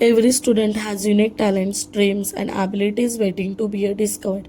Every student has unique talents, dreams, and abilities waiting to be discovered.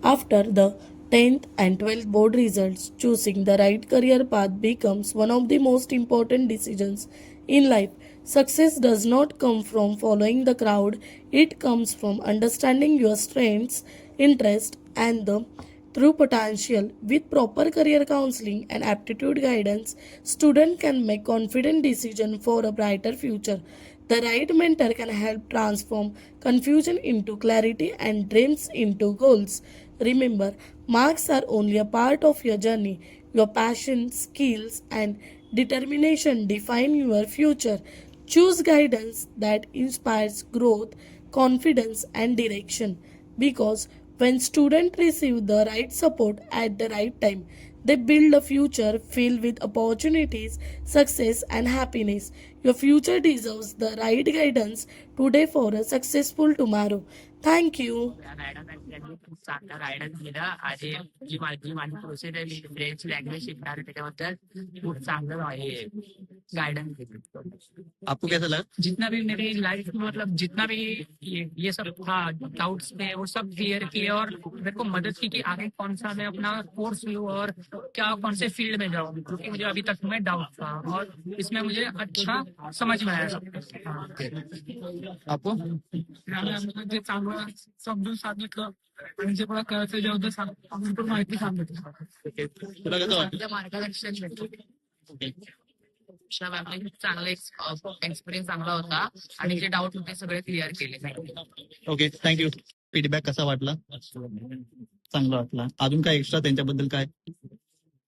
After the 10th and 12th board results, choosing the right career path becomes one of the most important decisions in life. Success does not come from following the crowd, it comes from understanding your strengths, interests, and the true potential. With proper career counseling and aptitude guidance, student can make confident decision for a brighter future. The right mentor can help transform confusion into clarity and dreams into goals. Remember, marks are only a part of your journey. Your passion, skills, and determination define your future. Choose guidance that inspires growth, confidence, and direction. Because when students receive the right support at the right time, they build a future filled with opportunities, success, and happiness. Your future deserves the right guidance today for a successful tomorrow. Thank you. त्या madam यांनी खूप चांगला guidance दिला आणि जी माझी process आहे मी French language शिकणार आहे त्याच्याबद्दल खूप चांगलं आहे गाइडेंस दिली। आपको कैसा लगा? जितना भी मेरी लाइफ में मतलब जितना भी ये सब था डाउट्स थे वो सब क्लियर किए और मेरे को मदद की कि आगे कौन सा मैं अपना कोर्स लूँ और क्या कौन से फील्ड में जाऊँ क्योंकि मुझे अभी तक में डाउट था और इसमें मुझे अच्छा समझ में आया सब कुछ। हाँ। आपको जे चांगलं समजून सांगितलं आणि जे मला कळायचं त्याच्याबद्दल भरपूर माहिती सांगितलं। तुला कसं वाटलं? मार्गदर्शन भेटलं। ओके. उषा मॅमने खूप चांगला एक्सपिरियन्स चांगला होता आणि जे डाऊट होते सगळे क्लिअर केले। Okay, thank you. फीडबॅक कसा वाटला? चांगला वाटला. अजून काय एक्स्ट्रा त्यांच्याबद्दल काय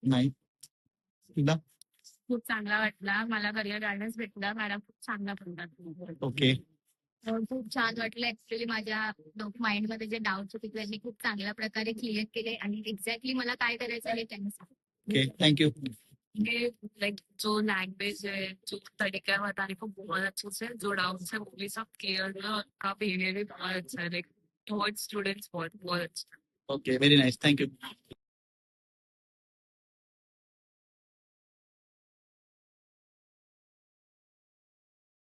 नाही तुला? खूप चांगला वाटला मला करिअर गायडन्स भेटला मॅडम खूप चांगला बोलतात ओके. खूप छान वाटलं ऍक्च्युली माझ्या माइंड मध्ये जे डाऊट्स होते त्यांनी खूप चांगल्या प्रकारे क्लिअर केले आणि एक्झॅक्टली मला काय करायचं हे त्यांनी सांगितलं। Okay, thank you. लाइक जो लैंग्वेज है जो तरीका है बताने को बहुत अच्छे से जो डाउट्स है वो भी सब क्लियर है और का बिहेवियर भी बहुत अच्छा है लाइक टुवर्ड्स स्टूडेंट्स बहुत बहुत अच्छा। Okay, very nice. थँक्यू.